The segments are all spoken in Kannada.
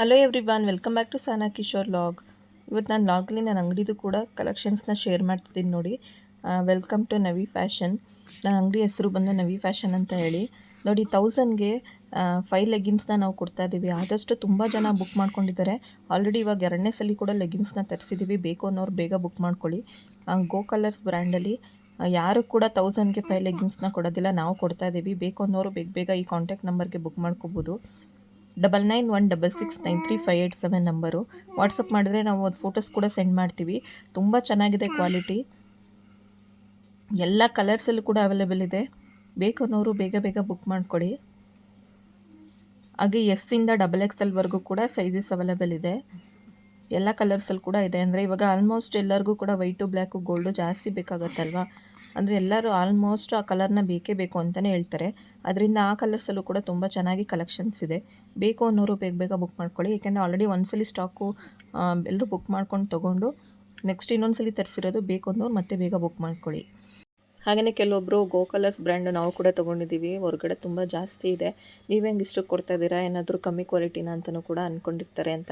Hello everyone, welcome back to Sana Kishore vlog. ಇವತ್ತು ನಾನು ಲಾಗಲ್ಲಿ ನನ್ನ ಅಂಗಡಿದು ಕೂಡ ಕಲೆಕ್ಷನ್ಸ್ನ ಶೇರ್ ಮಾಡ್ತಿದ್ದೀನಿ ನೋಡಿ. Welcome to Navi fashion. ನನ್ನ ಅಂಗಡಿ ಹೆಸರು ಬಂದು ನವಿ ಫ್ಯಾಷನ್ ಅಂತ ಹೇಳಿ. ನೋಡಿ, 1000ಗೆ 5 ಲೆಗಿನ್ಸ್ನ ನಾವು ಕೊಡ್ತಾ ಇದ್ದೀವಿ. ಆದಷ್ಟು ತುಂಬ ಜನ ಬುಕ್ ಮಾಡ್ಕೊಂಡಿದ್ದಾರೆ. ಆಲ್ರೆಡಿ ಇವಾಗ 2ನೇ ಸಲ ಕೂಡ ಲೆಗಿನ್ಸ್ನ ತರಿಸಿದ್ದೀವಿ. ಬೇಕು ಅನ್ನೋರು ಬೇಗ ಬುಕ್ ಮಾಡ್ಕೊಳ್ಳಿ. ಗೋ ಕಲರ್ಸ್ ಬ್ರ್ಯಾಂಡಲ್ಲಿ ಯಾರು ಕೂಡ 1000ಗೆ 5 ಲೆಗಿನ್ಸ್ನ ಕೊಡೋದಿಲ್ಲ, ನಾವು ಕೊಡ್ತಾ ಇದ್ದೀವಿ. ಬೇಕು ಅನ್ನೋರು ಬೇಗ ಬೇಗ ಈ ಕಾಂಟ್ಯಾಕ್ಟ್ ನಂಬರ್ಗೆ ಬುಕ್ ಮಾಡ್ಕೋಬೋದು. 9916693587 ನಂಬರು. ವಾಟ್ಸಪ್ ಮಾಡಿದ್ರೆ ನಾವು ಅದು ಫೋಟೋಸ್ ಕೂಡ ಸೆಂಡ್ ಮಾಡ್ತೀವಿ. ತುಂಬ ಚೆನ್ನಾಗಿದೆ ಕ್ವಾಲಿಟಿ. ಎಲ್ಲ ಕಲರ್ಸಲ್ಲೂ ಕೂಡ ಅವೈಲೇಬಲ್ ಇದೆ. ಬೇಕು ಅನ್ನೋರು ಬೇಗ ಬೇಗ ಬುಕ್ ಮಾಡ್ಕೊಳ್ಳಿ. ಹಾಗೆ ಎಸ್ಸಿಂದ XXL ಕೂಡ ಸೈಜಸ್ ಅವೈಲೇಬಲ್ ಇದೆ. ಎಲ್ಲ ಕಲರ್ಸಲ್ಲಿ ಕೂಡ ಇದೆ. ಅಂದರೆ ಇವಾಗ ಆಲ್ಮೋಸ್ಟ್ ಎಲ್ಲರಿಗೂ ಕೂಡ ವೈಟು, ಬ್ಲ್ಯಾಕು, ಗೋಲ್ಡು ಜಾಸ್ತಿ ಬೇಕಾಗತ್ತಲ್ವ. ಅಂದರೆ ಎಲ್ಲರೂ ಆಲ್ಮೋಸ್ಟ್ ಆ ಕಲರ್ನ ಬೇಕೇ ಬೇಕು ಅಂತಲೇ ಹೇಳ್ತಾರೆ. ಅದರಿಂದ ಆ ಕಲರ್ಸಲ್ಲೂ ಕೂಡ ತುಂಬ ಚೆನ್ನಾಗಿ ಕಲೆಕ್ಷನ್ಸ್ ಇದೆ. ಬೇಕು ಅನ್ನೋರು ಬೇಗ ಬೇಗ ಬುಕ್ ಮಾಡ್ಕೊಳ್ಳಿ. ಏಕೆಂದರೆ ಆಲ್ರೆಡಿ ಒಂದ್ಸಲಿ ಸ್ಟಾಕು ಎಲ್ಲರೂ ಬುಕ್ ಮಾಡ್ಕೊಂಡು ತೊಗೊಂಡು ನೆಕ್ಸ್ಟ್ ಇನ್ನೊಂದ್ಸಲಿ ತರಿಸಿರೋದು. ಬೇಕು ಅನ್ನೋರು ಮತ್ತೆ ಬೇಗ ಬುಕ್ ಮಾಡ್ಕೊಳ್ಳಿ. ಹಾಗೆಯೇ ಕೆಲವೊಬ್ಬರು ಗೋ ಕಲರ್ಸ್ ಬ್ರ್ಯಾಂಡ್ ನಾವು ಕೂಡ ತೊಗೊಂಡಿದ್ದೀವಿ. ಹೊರಗಡೆ ತುಂಬ ಜಾಸ್ತಿ ಇದೆ, ನೀವು ಹೆಂಗೆ ಇಷ್ಟಕ್ಕೆ ಕೊಡ್ತಾಯಿದ್ದೀರಾ, ಏನಾದರೂ ಕಮ್ಮಿ ಕ್ವಾಲಿಟಿನ ಅಂತಲೂ ಕೂಡ ಅಂದ್ಕೊಂಡಿರ್ತಾರೆ ಅಂತ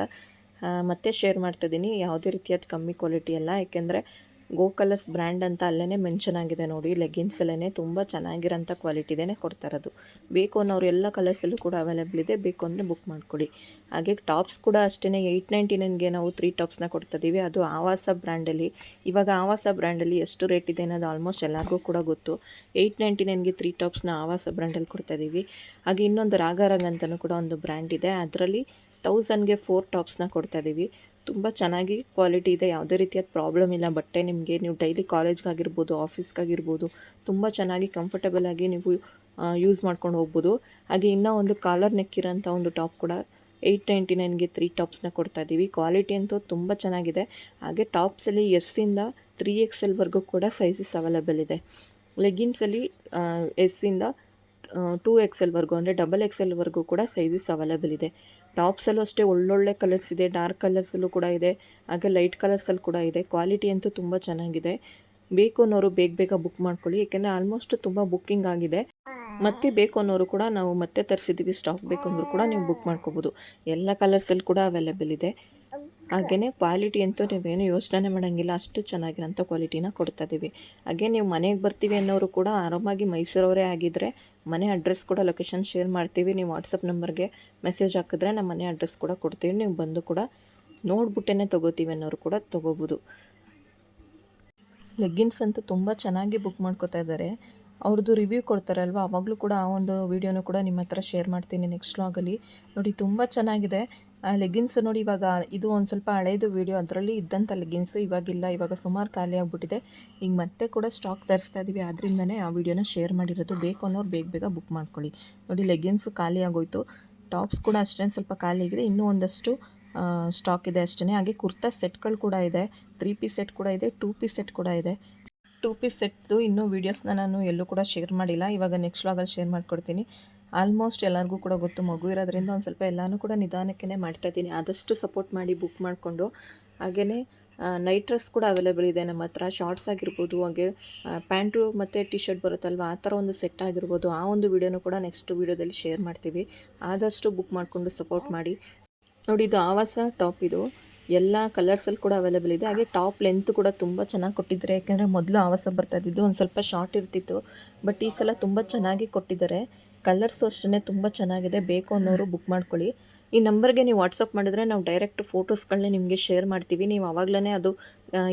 ಮತ್ತೆ ಶೇರ್ ಮಾಡ್ತಾಯಿದ್ದೀನಿ. ಯಾವುದೇ ರೀತಿಯಾದ ಕಮ್ಮಿ ಕ್ವಾಲಿಟಿ ಅಲ್ಲ, ಏಕೆಂದರೆ ಗೋ ಕಲರ್ಸ್ ಬ್ರ್ಯಾಂಡ್ ಅಂತ ಅಲ್ಲೇ ಮೆನ್ಷನ್ ಆಗಿದೆ ನೋಡಿ. ಲೆಗಿನ್ಸಲ್ಲೇ ತುಂಬ ಚೆನ್ನಾಗಿರೋಂಥ ಕ್ವಾಲಿಟಿದೇ ಕೊಡ್ತಾ ಇರೋದು. ಬೇಕು ಅನ್ನೋರು ಎಲ್ಲ ಕಲರ್ಸಲ್ಲೂ ಕೂಡ ಅವೈಲೇಬಲ್ ಇದೆ. ಬೇಕು ಅಂದರೆ ಬುಕ್ ಮಾಡ್ಕೊಡಿ. ಹಾಗೆ ಟಾಪ್ಸ್ ಕೂಡ ಅಷ್ಟೇ 899ಗೆ ನಾವು 3 ಟಾಪ್ಸ್ನ ಕೊಡ್ತಾಯಿದ್ದೀವಿ. ಅದು ಆವಾಸ ಬ್ರ್ಯಾಂಡಲ್ಲಿ. ಇವಾಗ ಆವಾಸ ಬ್ರ್ಯಾಂಡಲ್ಲಿ ಎಷ್ಟು ರೇಟ್ ಇದೆ ಅನ್ನೋದು ಆಲ್ಮೋಸ್ಟ್ ಎಲ್ಲರಿಗೂ ಕೂಡ ಗೊತ್ತು. 899ಗೆ 3 ಟಾಪ್ಸ್ನ ಆವಾಸ ಬ್ರ್ಯಾಂಡಲ್ಲಿ ಕೊಡ್ತಾಯಿದ್ದೀವಿ. ಹಾಗೆ ಇನ್ನೊಂದು ರಾಗಾರಂಗ್ ಅಂತಲೂ ಕೂಡ ಒಂದು ಬ್ರ್ಯಾಂಡ್ ಇದೆ, ಅದರಲ್ಲಿ 1000ಗೆ 4 ಟಾಪ್ಸ್ನ ಕೊಡ್ತಾಯಿದ್ದೀವಿ. ತುಂಬ ಚೆನ್ನಾಗಿ ಕ್ವಾಲಿಟಿ ಇದೆ, ಯಾವುದೇ ರೀತಿಯಾದ ಪ್ರಾಬ್ಲಮ್ ಇಲ್ಲ. ಬಟ್ಟೆ ನಿಮಗೆ ನೀವು ಡೈಲಿ ಕಾಲೇಜ್ಗಾಗಿರ್ಬೋದು, ಆಫೀಸ್ಗಾಗಿರ್ಬೋದು ತುಂಬ ಚೆನ್ನಾಗಿ ಕಂಫರ್ಟಬಲ್ ಆಗಿ ನೀವು ಯೂಸ್ ಮಾಡ್ಕೊಂಡು ಹೋಗ್ಬೋದು. ಹಾಗೆ ಇನ್ನೂ ಒಂದು ಕಾಲರ್ ನೆಕ್ ಇರೋಂಥ ಒಂದು ಟಾಪ್ ಕೂಡ 899ಗೆ 3 ಟಾಪ್ಸ್ನ ಕೊಡ್ತಾಯಿದ್ದೀವಿ. ಕ್ವಾಲಿಟಿ ಅಂತೂ ತುಂಬ ಚೆನ್ನಾಗಿದೆ. ಹಾಗೆ ಟಾಪ್ಸಲ್ಲಿ ಎಸ್ಸಿಂದ 3XL ಕೂಡ ಸೈಜಸ್ ಅವೈಲೇಬಲ್ ಇದೆ. ಲೆಗಿನ್ಸಲ್ಲಿ ಎಸ್ಸಿಂದ 2XL ಅಂದರೆ XXL ಕೂಡ ಸೈಜಸ್ ಅವೈಲೇಬಲ್ ಇದೆ. ಟಾಪ್ಸಲ್ಲೂ ಅಷ್ಟೇ ಒಳ್ಳೊಳ್ಳೆ ಕಲರ್ಸ್ ಇದೆ, ಡಾರ್ಕ್ ಕಲರ್ಸಲ್ಲೂ ಕೂಡ ಇದೆ, ಹಾಗೆ ಲೈಟ್ ಕಲರ್ಸಲ್ಲಿ ಕೂಡ ಇದೆ. ಕ್ವಾಲಿಟಿ ಅಂತೂ ತುಂಬ ಚೆನ್ನಾಗಿದೆ. ಬೇಕು ಅನ್ನೋರು ಬೇಗ ಬೇಗ ಬುಕ್ ಮಾಡ್ಕೊಳ್ಳಿ, ಏಕೆಂದರೆ ಆಲ್ಮೋಸ್ಟ್ ತುಂಬ ಬುಕ್ಕಿಂಗ್ ಆಗಿದೆ. ಮತ್ತೆ ಬೇಕು ಅನ್ನೋರು ಕೂಡ ನಾವು ಮತ್ತೆ ತರಿಸಿದ್ದೀವಿ, ಸ್ಟಾಕ್ ಬೇಕು ಅಂದರೂ ಕೂಡ ನೀವು ಬುಕ್ ಮಾಡ್ಕೋಬೋದು. ಎಲ್ಲ ಕಲರ್ಸಲ್ಲಿ ಕೂಡ ಅವೈಲೇಬಲ್ ಇದೆ. ಹಾಗೆಯೇ ಕ್ವಾಲಿಟಿ ಅಂತೂ ನೀವೇನು ಯೋಚನೆ ಮಾಡೋಂಗಿಲ್ಲ, ಅಷ್ಟು ಚೆನ್ನಾಗಿರೋಂಥ ಕ್ವಾಲಿಟಿನ ಕೊಡ್ತಾಯಿದ್ದೀವಿ. ಹಾಗೆ ನೀವು ಮನೆಗೆ ಬರ್ತೀವಿ ಅನ್ನೋರು ಕೂಡ ಆರಾಮಾಗಿ ಮೈಸೂರವರೇ ಆಗಿದ್ದರೆ ಮನೆ ಅಡ್ರೆಸ್ ಕೂಡ ಲೊಕೇಶನ್ ಶೇರ್ ಮಾಡ್ತೀವಿ. ನೀವು ವಾಟ್ಸಪ್ ನಂಬರ್ಗೆ ಮೆಸೇಜ್ ಹಾಕಿದ್ರೆ ನಮ್ಮ ಮನೆ ಅಡ್ರೆಸ್ ಕೂಡ ಕೊಡ್ತೀವಿ. ನೀವು ಬಂದು ಕೂಡ ನೋಡ್ಬಿಟ್ಟೇ ತೊಗೋತೀವಿ ಅನ್ನೋರು ಕೂಡ ತೊಗೋಬೋದು. ಲೆಗ್ಗಿನ್ಸ್ ಅಂತೂ ತುಂಬ ಚೆನ್ನಾಗಿ ಬುಕ್ ಮಾಡ್ಕೋತಾ ಇದ್ದಾರೆ. ಅವ್ರದ್ದು ರಿವ್ಯೂ ಕೊಡ್ತಾರಲ್ವ, ಆವಾಗಲೂ ಕೂಡ ಆ ಒಂದು ವೀಡಿಯೋನು ಕೂಡ ನಿಮ್ಮ ಹತ್ರ ಶೇರ್ ಮಾಡ್ತೀನಿ ನೆಕ್ಸ್ಟ್ ವ್ಲಾಗಲ್ಲಿ. ನೋಡಿ, ತುಂಬ ಚೆನ್ನಾಗಿದೆ ಆ ಲೆಗ್ಗಿನ್ಸ್. ನೋಡಿ, ಇವಾಗ ಇದು ಒಂದು ಸ್ವಲ್ಪ ಹಳೇದು ವೀಡಿಯೋ, ಅದರಲ್ಲಿ ಇದ್ದಂಥ ಲೆಗ್ಗಿನ್ಸು ಇವಾಗಿಲ್ಲ, ಇವಾಗ ಸುಮಾರು ಖಾಲಿ ಆಗಿಬಿಟ್ಟಿದೆ. ಈಗ ಮತ್ತೆ ಕೂಡ ಸ್ಟಾಕ್ ತರಿಸ್ತಾ ಇದ್ದೀವಿ, ಅದರಿಂದನೇ ಆ ವಿಡಿಯೋನ ಶೇರ್ ಮಾಡಿರೋದು. ಬೇಕು ಅನ್ನೋರು ಬೇಗ ಬೇಗ ಬುಕ್ ಮಾಡ್ಕೊಳ್ಳಿ. ನೋಡಿ, ಲೆಗ್ಗಿನ್ಸು ಖಾಲಿ ಆಗೋಯ್ತು. ಟಾಪ್ಸ್ ಕೂಡ ಅಷ್ಟೇ ಸ್ವಲ್ಪ ಖಾಲಿ ಆಗಿದೆ, ಇನ್ನೂ ಒಂದಷ್ಟು ಸ್ಟಾಕ್ ಇದೆ ಅಷ್ಟೇ. ಹಾಗೆ ಕುರ್ತಾ ಸೆಟ್ಗಳು ಕೂಡ ಇದೆ, 3 ಪೀಸ್ ಸೆಟ್ ಕೂಡ ಇದೆ, 2 ಪೀಸ್ ಸೆಟ್ ಕೂಡ ಇದೆ. 2 ಪೀಸ್ ಸೆಟ್ದು ಇನ್ನೂ ವೀಡಿಯೋಸ್ನ ನಾನು ಎಲ್ಲೂ ಕೂಡ ಶೇರ್ ಮಾಡಿಲ್ಲ, ಇವಾಗ ನೆಕ್ಸ್ಟ್ ವ್ಲಾಗಲ್ಲಿ ಶೇರ್ ಮಾಡ್ಕೊಡ್ತೀನಿ. ಆಲ್ಮೋಸ್ಟ್ ಎಲ್ಲರಿಗೂ ಕೂಡ ಗೊತ್ತು, ಮಗು ಇರೋದ್ರಿಂದ ಒಂದು ಸ್ವಲ್ಪ ಎಲ್ಲನೂ ಕೂಡ ನಿಧಾನಕ್ಕೆ ಮಾಡ್ತಾಯಿದ್ದೀನಿ. ಆದಷ್ಟು ಸಪೋರ್ಟ್ ಮಾಡಿ ಬುಕ್ ಮಾಡಿಕೊಂಡು. ಹಾಗೆಯೇ ನೈಟ್ ಡ್ರೆಸ್ ಕೂಡ ಅವೈಲೇಬಲ್ ಇದೆ ನಮ್ಮ ಹತ್ರ. ಶಾರ್ಟ್ಸ್ ಆಗಿರ್ಬೋದು, ಹಾಗೆ ಪ್ಯಾಂಟು ಮತ್ತು ಟಿ ಶರ್ಟ್ ಬರುತ್ತಲ್ವ, ಆ ಥರ ಒಂದು ಸೆಟ್ ಆಗಿರ್ಬೋದು. ಆ ಒಂದು ವೀಡಿಯೋನು ಕೂಡ ನೆಕ್ಸ್ಟ್ ವೀಡಿಯೋದಲ್ಲಿ ಶೇರ್ ಮಾಡ್ತೀವಿ. ಆದಷ್ಟು ಬುಕ್ ಮಾಡಿಕೊಂಡು ಸಪೋರ್ಟ್ ಮಾಡಿ. ನೋಡಿ, ಇದು ಆವಾಸ ಟಾಪ್, ಇದು ಎಲ್ಲ ಕಲರ್ಸಲ್ಲಿ ಕೂಡ ಅವೈಲೇಬಲ್ ಇದೆ. ಹಾಗೆ ಟಾಪ್ ಲೆಂತ್ ಕೂಡ ತುಂಬ ಚೆನ್ನಾಗಿ ಕೊಟ್ಟಿದ್ದಾರೆ, ಯಾಕೆಂದರೆ ಮೊದಲು ಆವಾಸ ಬರ್ತಾ ಇದ್ದಿದ್ದು ಒಂದು ಸ್ವಲ್ಪ ಶಾರ್ಟ್ ಇರ್ತಿತ್ತು, ಬಟ್ ಈ ಸಲ ತುಂಬ ಚೆನ್ನಾಗಿ ಕೊಟ್ಟಿದ್ದಾರೆ. ಕಲರ್ಸು ಅಷ್ಟೇ ತುಂಬ ಚೆನ್ನಾಗಿದೆ. ಬೇಕು ಅನ್ನೋರು ಬುಕ್ ಮಾಡ್ಕೊಳ್ಳಿ. ಈ ನಂಬರ್ಗೆ ನೀವು ವಾಟ್ಸಪ್ ಮಾಡಿದರೆ ನಾವು ಡೈರೆಕ್ಟ್ ಫೋಟೋಸ್ಗಳನ್ನೇ ನಿಮಗೆ ಶೇರ್ ಮಾಡ್ತೀವಿ. ನೀವು ಆವಾಗಲೇ ಅದು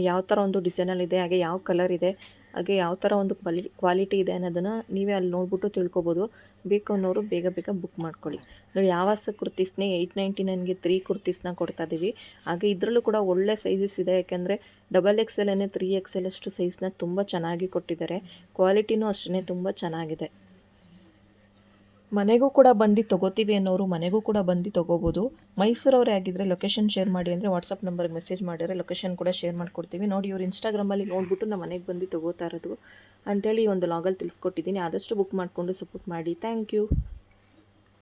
ಯಾವ ಥರ ಒಂದು ಡಿಸೈನಲ್ಲಿದೆ, ಹಾಗೆ ಯಾವ ಕಲರ್ ಇದೆ, ಹಾಗೆ ಯಾವ ಥರ ಒಂದು ಕ್ವಾಲಿಟಿ ಇದೆ ಅನ್ನೋದನ್ನು ನೀವೇ ಅಲ್ಲಿ ನೋಡ್ಬಿಟ್ಟು ತಿಳ್ಕೊಬೋದು. ಬೇಕು ಅನ್ನೋರು ಬೇಗ ಬೇಗ ಬುಕ್ ಮಾಡ್ಕೊಳ್ಳಿ. ನೋಡಿ, ಆವಾಸ ಕುರ್ತೀಸ್ನೇ 899ಗೆ 3 ಕುರ್ತೀಸ್ನ ಕೊಡ್ತಾಯಿದ್ದೀವಿ. ಹಾಗೆ ಇದರಲ್ಲೂ ಕೂಡ ಒಳ್ಳೆ ಸೈಜಸ್ ಇದೆ, ಯಾಕೆಂದರೆ XXL 3XL ಅಷ್ಟು ಸೈಜ್ನ ತುಂಬ ಚೆನ್ನಾಗಿ ಕೊಟ್ಟಿದ್ದಾರೆ. ಕ್ವಾಲಿಟಿನೂ ಅಷ್ಟೇ ತುಂಬ ಚೆನ್ನಾಗಿದೆ. ಮನೆಗೂ ಕೂಡ ಬಂದು ತೊಗೋತೀವಿ ಅನ್ನೋರು ಮನೆಗೂ ಕೂಡ ಬಂದು ತೊಗೋಬೋದು. ಮೈಸೂರವರೇ ಆಗಿದ್ದರೆ ಲೊಕೇಶನ್ ಶೇರ್ ಮಾಡಿ ಅಂದರೆ ವಾಟ್ಸಪ್ ನಂಬರ್ಗೆ ಮೆಸೇಜ್ ಮಾಡಿದರೆ ಲೊಕೇಶನ್ ಕೂಡ ಶೇರ್ ಮಾಡಿಕೊಡ್ತೀವಿ. ನೋಡಿ, ಇವ್ರು ಇನ್ಸ್ಟಾಗ್ರಾಮಲ್ಲಿ ನೋಡಿಬಿಟ್ಟು ನಮ್ಮ ಮನೆಗೆ ಬಂದು ತೊಗೋತಾ ಇರೋದು ಅಂಥೇಳಿ ಒಂದು ಲಾಗಲ್ಲಿ ತಿಳಿಸ್ಕೊಟ್ಟಿದ್ದೀನಿ. ಆದಷ್ಟು ಬುಕ್ ಮಾಡಿಕೊಂಡು ಸಪೋರ್ಟ್ ಮಾಡಿ. Thank you.